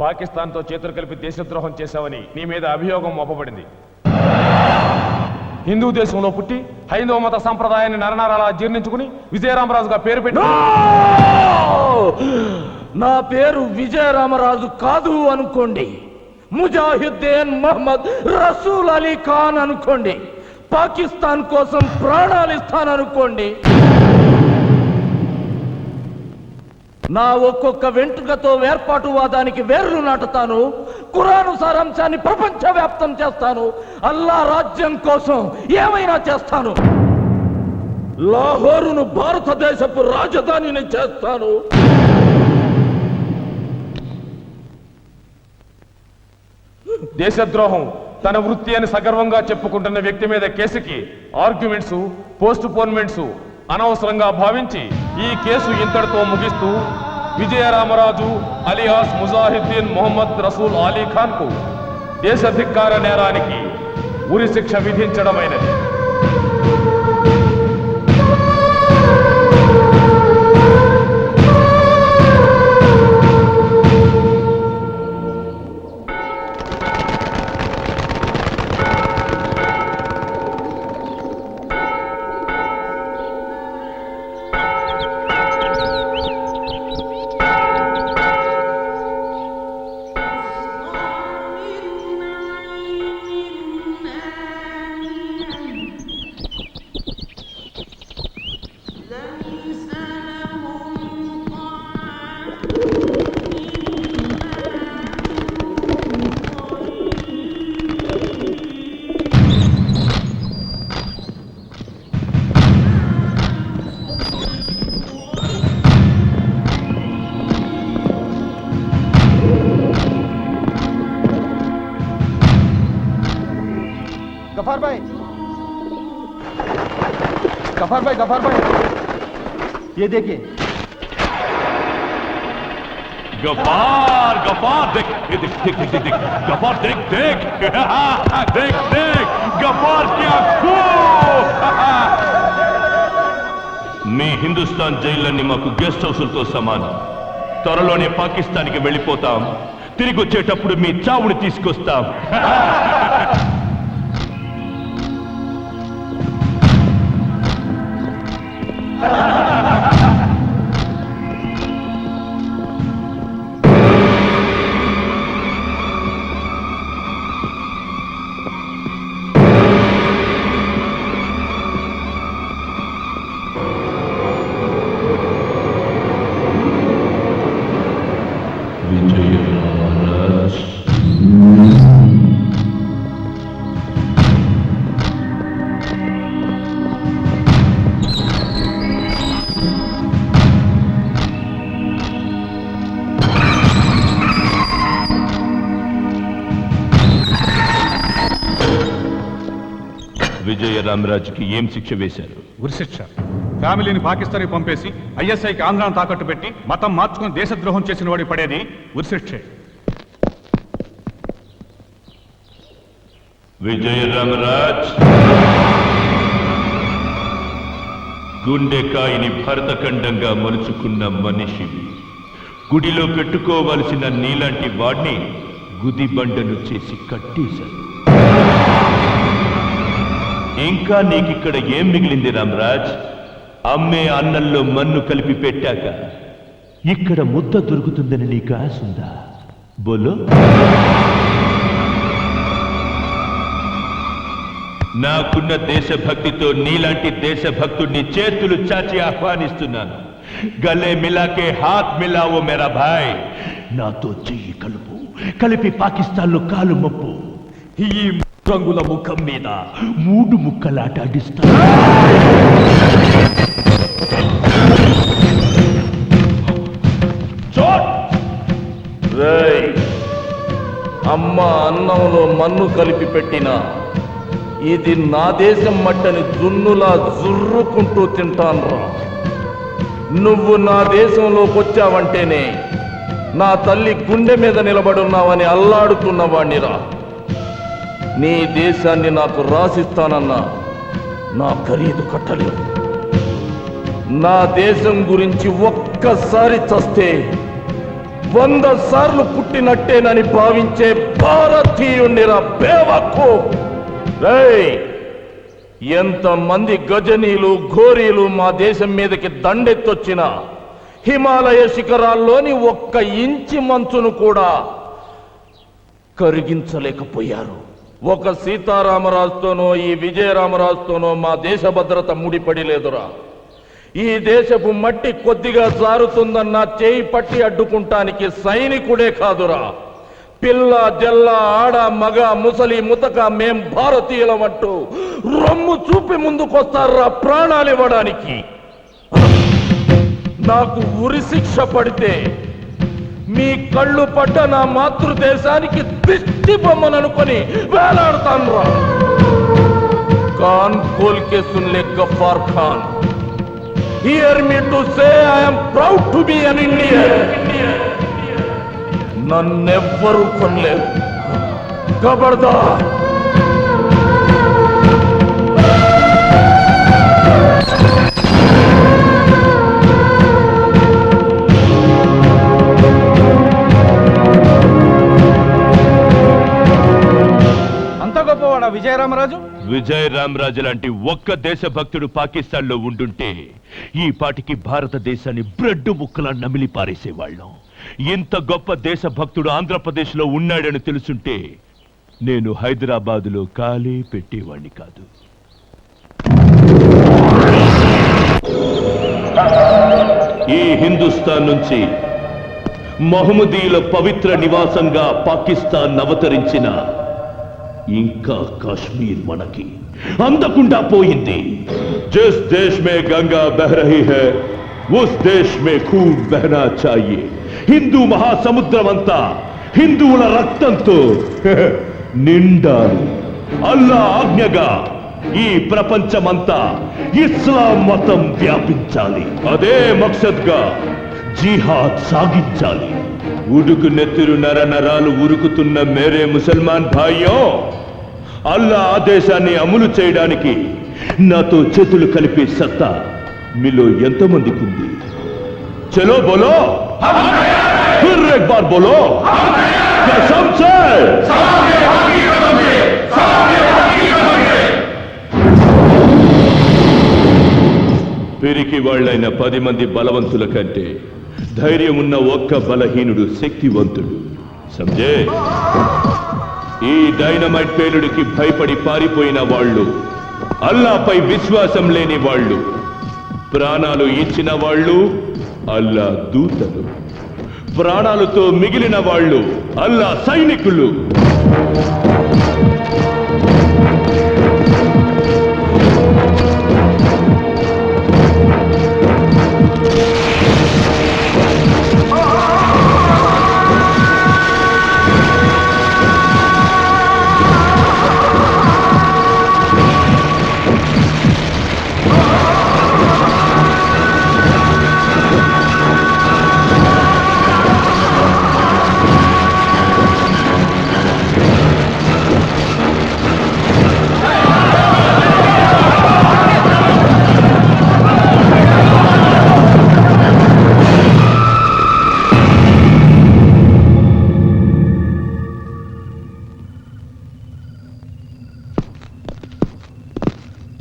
పాకిస్తాన్తో చేతులు కలిపి దేశద్రోహం చేశావని నీ మీద అభియోగం మోపబడింది. హిందూ దేశంలో పుట్టి హైందవ మత సంప్రదాయాన్ని నరనరాలా జీర్ణించుకుని విజయరామరాజుగా పేరు పెట్టి నా పేరు విజయరామరాజు కాదు అనుకోండి, ముజాహిద్దీన్ మహమ్మద్ రసూల్ అలీ ఖాన్ అనుకోండి, పాకిస్తాన్ కోసం ప్రాణాలు ఇస్తాననుకోండి. నా ఒక్కొక్క వెంట్రుకతో వేర్పాటువాదానికి వేర్లు నాటుతాను, ఖురాను సారాంశాన్ని ప్రపంచవ్యాప్తం చేస్తాను, అల్లా రాజ్యం కోసం ఏమైనా చేస్తాను, లాహోరును భారతదేశపు రాజధానిని చేస్తాను. దేశద్రోహం తన వృత్తి అని సగర్వంగా చెప్పుకుంటున్న వ్యక్తి మీద కేసుకి ఆర్గ్యుమెంట్స్, పోస్ట్ పోన్మెంట్స్ అనవసరంగా భావించి ఈ కేసు ఇంతటితో ముగిస్తూ విజయరామరాజు అలియాస్ ముజాహిద్దీన్ మొహమ్మద్ రసూల్ అలీ ఖాన్ కు దేశధిక్కార నేరానికి ఉరి శిక్ష విధించడమైనది. गफार भाई ये देखिए। गफार देख गफार देख गफार क्या మీ హిందుస్థాన్ జైళ్ళన్నీ మాకు గెస్ట్ హౌసులతో సమానం. త్వరలోనే పాకిస్తాన్కి వెళ్ళిపోతాం. తిరిగి వచ్చేటప్పుడు మీ చావుని తీసుకొస్తాం. విజయరామరాజుకి ఏం శిక్ష వేశారు? ఉరిశిక్ష. ఫ్యామిలీని పాకిస్తాన్ పంపేసి ఐఎస్ఐకి ఆంధ్రాను తాకట్టు పెట్టి మతం మార్చుకుని దేశద్రోహం చేసిన వాడి పడేది ఉరిశిక్షే. విజయరామరాజ్, గుండెకాయని భరతఖండంగా మలుచుకున్న మనిషివి. గుడిలో పెట్టుకోవలసిన నీలాంటి వాడిని గుదిబండను చేసి కట్టేశారు. ఇంకా నీకిక్కడ ఏం మిగిలింది రామరాజ్? అమ్మే అన్నంలో మన్ను కలిపి పెట్టాక ఇక్కడ ముద్ద దొరుకుతుందని నీకు ఆశ ఉందా? బోలో. నాకున్న దేశభక్తితో నీలాంటి దేశభక్తుడిని చేతులు చాచి ఆహ్వానిస్తున్నాను. గలే మిలాకే హాత్ మిలావో మేరా భాయ్. నాతో చెయ్యి కలుపు, కలిపి పాకిస్తాన్లో కాలు మప్పు. ఈ రంగుల ముఖం మీద 3 ముక్కలాట ఆడిస్తా. అమ్మ అన్నంలో మన్ను కలిపి పెట్టిన ఇది నా దేశం మట్టని జున్నులా జుర్రుకుంటూ తింటాన్రా. నువ్వు నా దేశంలోకి వచ్చావంటేనే నా తల్లి గుండె మీద నిలబడున్నావని అల్లాడుతున్నవాణ్ణిరా. నీ దేశాన్ని నాకు రాసిస్తానన్నా నా ఖరీదు కట్టలేదు. నా దేశం గురించి ఒక్కసారి చస్తే 100 సార్లు పుట్టినట్టేనని భావించే భారతీయుణ్ణిరా బేవకు. ఎంతమంది గజనీలు ఘోరీలు మా దేశం మీదకి దండెత్తొచ్చినా హిమాలయ శిఖరాల్లోని 1 ఇంచి మంచును కూడా కరిగించలేకపోయారు. ఒక సీతారామరాజుతోనో ఈ విజయరామరాజుతోనో మా దేశ భద్రత ముడిపడి లేదురా. ఈ దేశపు మట్టి కొద్దిగా జారుతుందన్న చేయి పట్టి అడ్డుకుంటానికి సైనికుడే కాదురా, పిల్ల జల్ల ఆడ మగ ముసలి ముతక మేం భారతీయులమంటూ రొమ్ము చూపి ముందుకొస్తారా ప్రాణాలు ఇవ్వడానికి. నాకు ఉరి శిక్ష పడితే మీ కళ్ళు పడ్డ నా మాతృదేశానికి దిష్టి బొమ్మననుకొని వేలాడతాను రా. ఖాన్ కోల్ కే సున్ లే Ghaffar Khan, hear me to say I am proud to be an Indian. నన్నెవ్వరూ కొనలేరు. ఖబర్దార్. అంత గొప్పవాడా విజయరామరాజు? విజయరామరాజు లాంటి ఒక్క దేశభక్తుడు పాకిస్తాన్లో ఉండుంటే ఈ పాటికి భారతదేశాన్ని బ్రెడ్ ముక్కలా నమిలి పారేసేవాళ్ళం. ఇంత గొప్ప దేశభక్తుడు ఆంధ్రప్రదేశ్లో ఉన్నాడని తెలుసుంటే నేను హైదరాబాదులో కాలే పెట్టేవాణ్ణి కాదు. ఈ హిందుస్థాన్ నుంచి మహమ్మదీయుల పవిత్ర నివాసంగా పాకిస్తాన్ అవతరించిన ఇంకా కాశ్మీర్ మనకి అందకుండా పోయింది. జిస్ దేశ్ మే గంగా బహ్ రహీ హై ఉస్ దేశ్ మే ఖూన్ బహనా చాహియే. హిందూ మహాసముద్రం అంతా హిందువుల రక్తంతో నిండాలి. అల్లా ఆజ్ఞగా ఈ ప్రపంచమంతా ఇస్లాం మతం వ్యాపించాలి. అదే మక్సద్గా జిహాద్ సాగించాలి. ఉడుకు నెత్తురు నర నరాలు ఉరుకుతున్న మేరే ముసల్మాన్ భాయ్యో, అల్లా ఆదేశాన్ని అమలు చేయడానికి నాతో చేతులు కలిపే సత్తా మీలో ఎంతమందికి ఉంది? చలో బోలో, ఫిర్ ఏక్ బార్ బోలో, కసమ్ సే. పిరికి వాళ్ళైన 10 మంది బలవంతుల కంటే ధైర్యం ఉన్న ఒక్క బలహీనుడు శక్తివంతుడు. సంజే, ఈ డైనమైట్ పేలుడికి భయపడి పారిపోయిన వాళ్ళు, అల్లాపై విశ్వాసం లేని వాళ్ళు, ప్రాణాలు ఇచ్చిన వాళ్ళు అల్లా దూతలు, ప్రాణాలతో మిగిలిన వాళ్ళు అల్లా సైనికులు.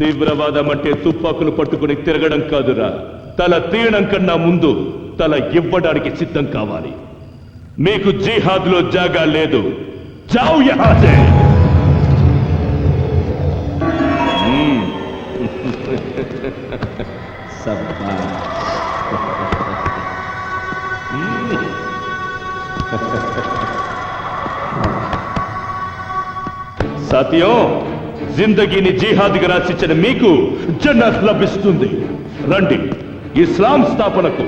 తీవ్రవాదం అంటే తుపాకులు పట్టుకుని తిరగడం కాదురా, తల తీయడం కన్నా ముందు తల ఇవ్వడానికి సిద్ధం కావాలి. మీకు జిహాద్లో జాగా లేదు. జావ్ యహా సే. సాథియో, జిందగీని జిహాద్గా రాసిచ్చిన మీకు జన్నత్ లభిస్తుంది. రండి, ఇస్లాం స్థాపనకు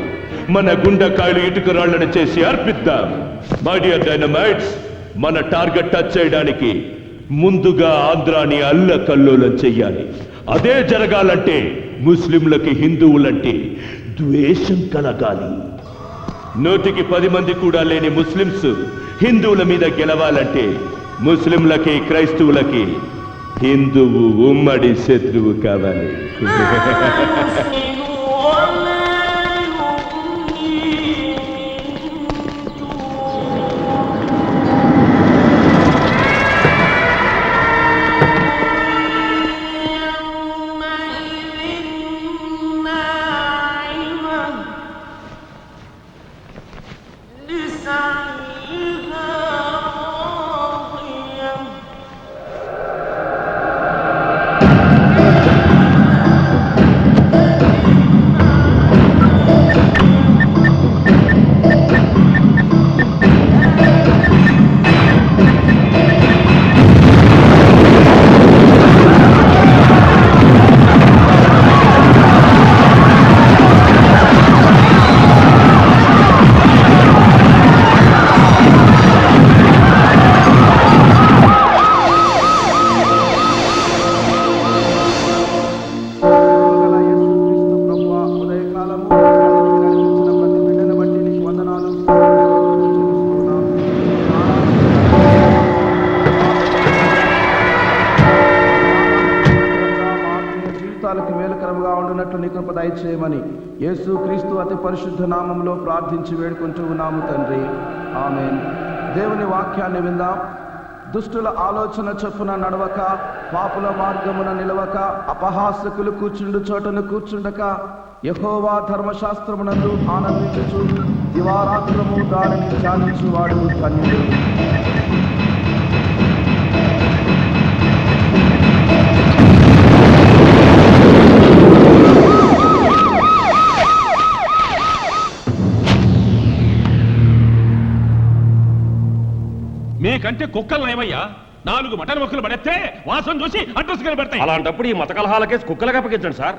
మన గుండెకాయలు ఇటుక రాళ్లను చేసి అర్పిద్దాం. మై డియర్ డైనమైట్స్, మన టార్గెట్ టచ్ చేయడానికి ముందుగా ఆంధ్రాని అల్లకల్లోలం చెయ్యాలి. అదే జరగాలంటే ముస్లింలకి హిందువులంటే ద్వేషం కలగాలి. 100కి 10 మంది కూడా లేని ముస్లింస్ హిందువుల మీద గెలవాలంటే ముస్లింలకి క్రైస్తవులకి హిందువు ఉమ్మడి శత్రువు కావాలి. జీవితాలకు మేలుకరముగా ఉండునట్లు నీ కృప దయచేయమని యేసు క్రీస్తు అతి పరిశుద్ధ నామంలో ప్రార్థించి వేడుకుంటూ ఉన్నాము తండ్రి, ఆమేన్. దేవుని వాక్యాన్ని విందాం. దుష్టుల ఆలోచన చొప్పున నడవక, పాపుల మార్గమున నిలవక, అపహాసకులు కూర్చుండు చోటను కూర్చుండక, యెహోవా ధర్మశాస్త్రమునందు ఆనందించుచు దివారాత్రము దానిని ధ్యానించువాడు ధన్యుడు. మీకంటే కుక్కలు నయమయ్యా. 4 మటన్ మొక్కలు పడేస్తే వాసన చూసి అడ్రస్ కనిపెడతాయి. అలాంటప్పుడు ఈ మత కలహాల కేసు కుక్కలకు అప్పగించండి సార్.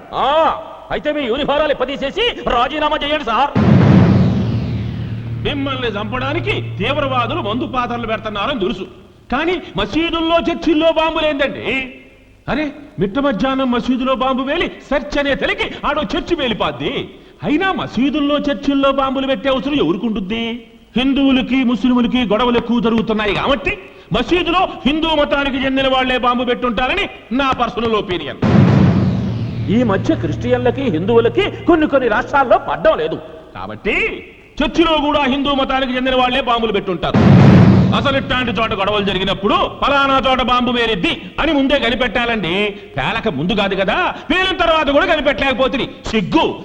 అయితే మీ యూనిఫారాలు ఇప్పదీసేసి రాజీనామా చేయండి సార్. మిమ్మల్ని చంపడానికి తీవ్రవాదులు మందు పాత్రలు పెడుతున్నారని తెలుసు, కానీ మసీదుల్లో చర్చిల్లో బాంబులేందండి? అరే, మిట్ట మధ్యాహ్నం మసీదులో బాంబు వేలి సెర్చ్ అనే తెలికి ఆడో చర్చి వేలిపాద్ది. అయినా మసీదుల్లో చర్చిల్లో బాంబులు పెట్టే అవసరం ఎవరికుంటుంది? హిందువులకి ముస్లింలకి గొడవలు ఎక్కువ జరుగుతున్నాయి కాబట్టి మసీదులో హిందూ మతానికి చెందిన వాళ్లే బాంబు పెట్టుంటారని నా పర్సనల్ ఒపీనియన్. ఈ మధ్య క్రిస్టియన్లకి హిందువులకి కొన్ని రాష్ట్రాల్లో పడ్డం లేదు కాబట్టి చర్చిలో కూడా హిందూ మతానికి చెందిన వాళ్లే బాంబులు పెట్టుంటారు. అసలు ఇట్లాంటి చోట గొడవలు జరిగినప్పుడు ఫలానా చోట బాంబు వేరిద్ది అని ముందే కనిపెట్టాలండి. పేలక ముందు కాదు కదా, పేలిన తర్వాత కూడా కనిపెట్టలేకపోతుంది.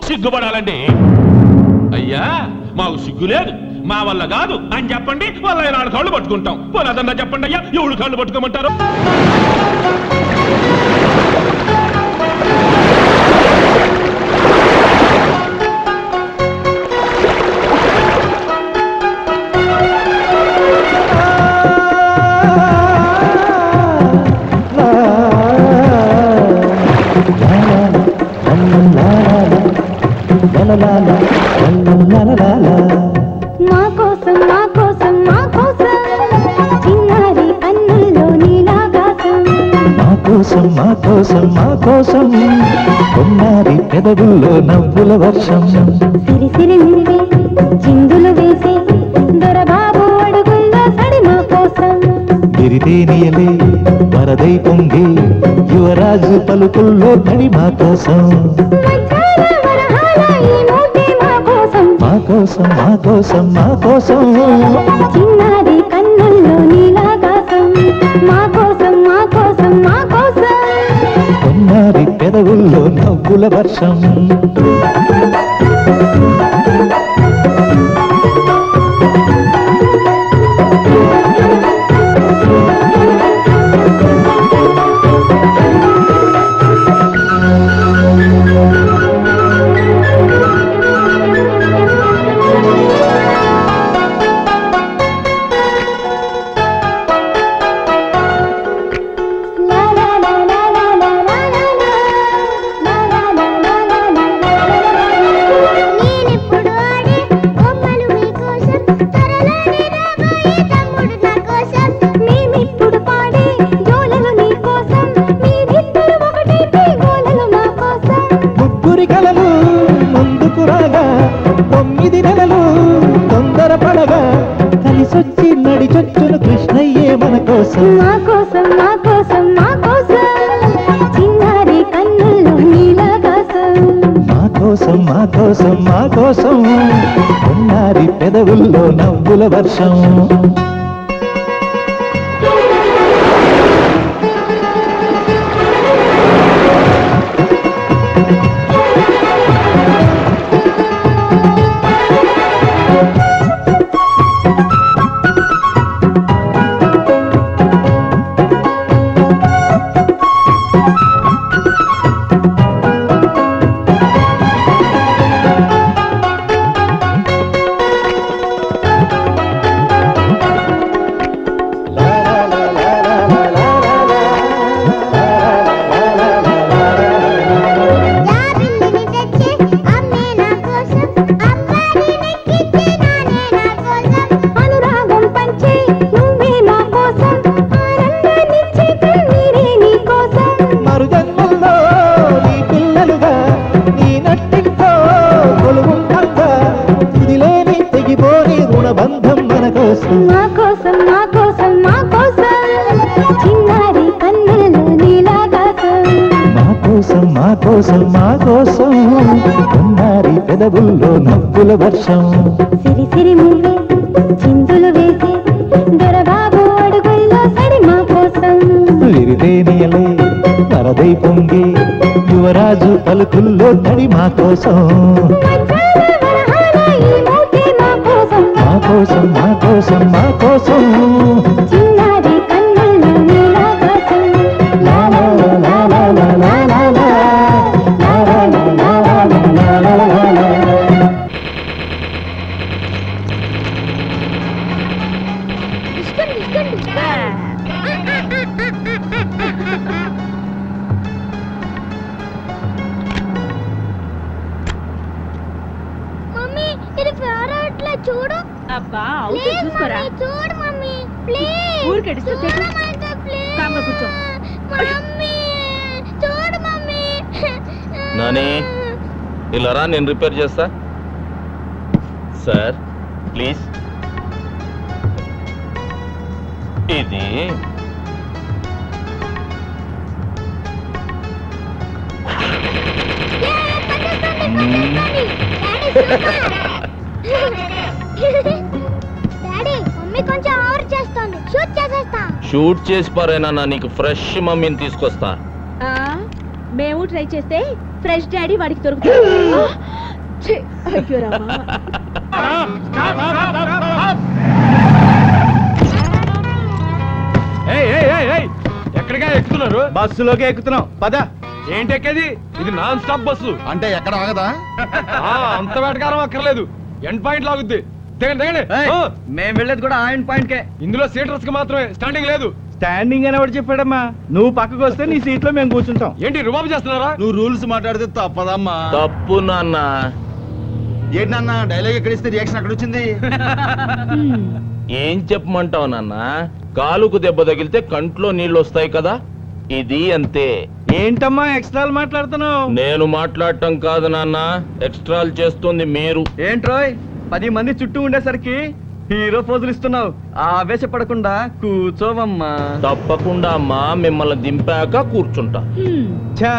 సిగ్గుపడాలండి. అయ్యా, మాకు సిగ్గు లేదు, మా వల్ల కాదు అని చెప్పండి. వాళ్ళ 4 కాళ్ళు పట్టుకుంటాం. పోలేదన్నా చెప్పండి అయ్యా, 7 కాళ్ళు పట్టుకోమంటారు. మా కోసం మా కోసం మా కోసం చిన్నారి కన్నుల్లో నీలాకాశం. మా కోసం మా కోసం మా కోసం కొన్నారి పెదవుల్లో నవ్వుల వర్షం. సిరి సిరి మిరివే చిందులు వేసే దొరబాబు అడుగుల్లో సడి మా కోసం. గిరితేనియలే వరదై పొంగి యువరాజు పలుకుల్లో తడి మా కోసం. మధ్యాహ్న వరహాల ఈ మూర్తి మా కోసం. మా కోసం మా కోసం మా కోసం చిన్నారి కన్నుల్లో నీలాకాశం. మా కోసం మా కోసం మా కోసం కొన్నారి పెదవుల్లో నవ్వుల వర్షం. నేనెప్పుడు ఆడే బొమ్మలు మీకోసం, త్వరలోనే రాబోయే తమ్ముడు నా కోసం. మేమిప్పుడు పాడే జోలలు నీకోసం, మీరిద్దరు ఒకటైతే గోలలు మా కోసం. ముగ్గురి కలలు ముందుకు రాగా 9 నెలలు తొందరపడగా కలిసొచ్చి నడిచొచ్చును కృష్ణయ్యే మన కోసం. మా కోసం మా కోసం మా కోసం చిన్నారి కన్నుల్లో నీలాకాశం. మా కోసం మా కోసం మా కోసం కొన్నారి పెదవుల్లో నవ్వుల వర్షం. కోసం మా కోసం మా కోసం కొన్నారి పెదవుల్లో నవ్వుల వర్షం సిరి సిరి మువ్వే చిందులు వేసే దొరబాబు అడుగుల్లో సడి మా కోసం విరిదేనియలే వరదై పొంగి యువరాజు పలుకుల్లో తడి మా కోసం మా కోసం మా కోసం మా కోసం చిన్నారి కన్నుల్లో నీలాకాశం లా లా లా లా లా లా లా లా లా లా లా లా లా లా లా. మమ్మీ ఇది ఫేవరెట్లే చూడు అబ్బా అవుతే చూసుకోరా చూడు మమ్మీ ప్లీజ్ ఊరికెడిస్తే చూడమంటే ప్లీజ్ కామ్గా కూర్చో. మమ్మీ చూడు మమ్మీ నాని ఇలా రా, నేను రిపేర్ చేస్తా. Sir please. ఇది డాడీ మమ్మీ కొంచెం ఓవర్ చేస్తుంది షూట్ చేసేస్తా షూట్ చేసి పారేనా, నీకు ఫ్రెష్ మమ్మీని తీసుకొస్తా. ఆ, మేము ట్రై చేస్తే ఫ్రెష్ డాడీ వాడికి దొరుకుతుంది. ఛీ, అయ్యో రామా. ఎక్కడిగా ఎక్కుతున్నారు? బస్సులోకి ఎక్కుతున్నాం పద. ఏంటి ఎక్కేది? ఇది నాన్ స్టాప్ బస్సు. అంటే ఎక్కడ ఆగదా? అంత వేటకారం అక్కర్లేదు, ఎండ్ పాయింట్ లాగుద్ది. దిగండి దిగండి. మేము వెళ్ళేది కూడా ఆయన పాయింట్ కే. ఇందులో సీటర్స్ కి మాత్రమే, స్టాండింగ్ లేదు. స్టాండింగ్ అని ఎవరు చెప్పాడమ్మా? నువ్వు పక్కకు వస్తే నీ సీట్ లో మేము కూర్చుంటాం. ఏంటి రుబాబు చేస్తున్నారా? నువ్వు రూల్స్ మాట్లాడితే తప్పదమ్మా. తప్పు నాన్న. ఏంటన్నా డైలాగ్ ఎక్కడ ఇస్తే రియాక్షన్ అక్కడ వచ్చింది? ఏం చెప్పమంటావు నాన్న? కాలుకు దెబ్బ తగిలితే కంట్లో నీళ్ళు వస్తాయి కదా, ఇది అంతే. ఏంటమ్మా ఎక్స్ట్రాలు మాట్లాడుతున్నావు? నేను మాట్లాడటం కాదు నాన్న, ఎక్స్ట్రాలు చేస్తుంది మీరు. ఏంట్రోయ్ 10 మంది చుట్టూ ఉండేసరికి హీరో పోజులు ఇస్తున్నావు. ఆవేశపడకుండా కూర్చోవమ్మా. తప్పకుండా అమ్మా, మిమ్మల్ని దింపాక కూర్చుంటా. ఛా,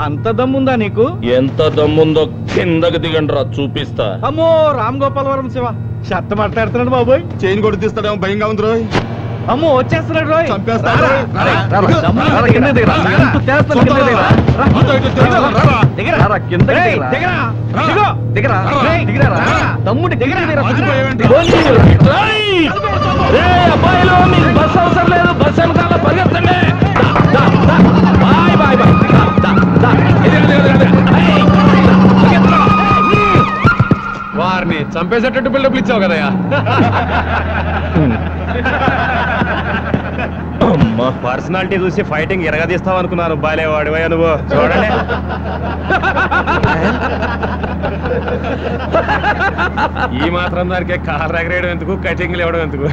అంత దమ్ముందా నీకు? ఎంత దమ్ముందో కిందకి దిగండిరా, చూపిస్తా. అమ్మో రామ్ గోపాలవరం శివ షర్ట్ మాట్లాడుతున్నాడు బాబోయ్. చైన్ కొడు తీస్తాడేమో భయంగా ఉంది రోయ్. అమ్మో వచ్చేస్తున్నాడు రోయ్. చంపేస్తాడు. తమ్ముడి అబ్బాయిలో మీకు బస్ అవసరం లేదు, బస్ వెనకాల పరిగెత్తండి. Bye bye bye. వారిని చంపేసేటట్టు బిల్డప్లు ఇచ్చావు కదయ్యా. పర్సనాలిటీ చూసి ఫైటింగ్ ఎరగదీస్తావు అనుకున్నాను. బాలేవాడివయ్యా నువ్వు. చూడండి ఈ మాత్రం దానికే కార్ ఎగరేయడం ఎందుకు, కటింగ్లు ఇవ్వడం ఎందుకు?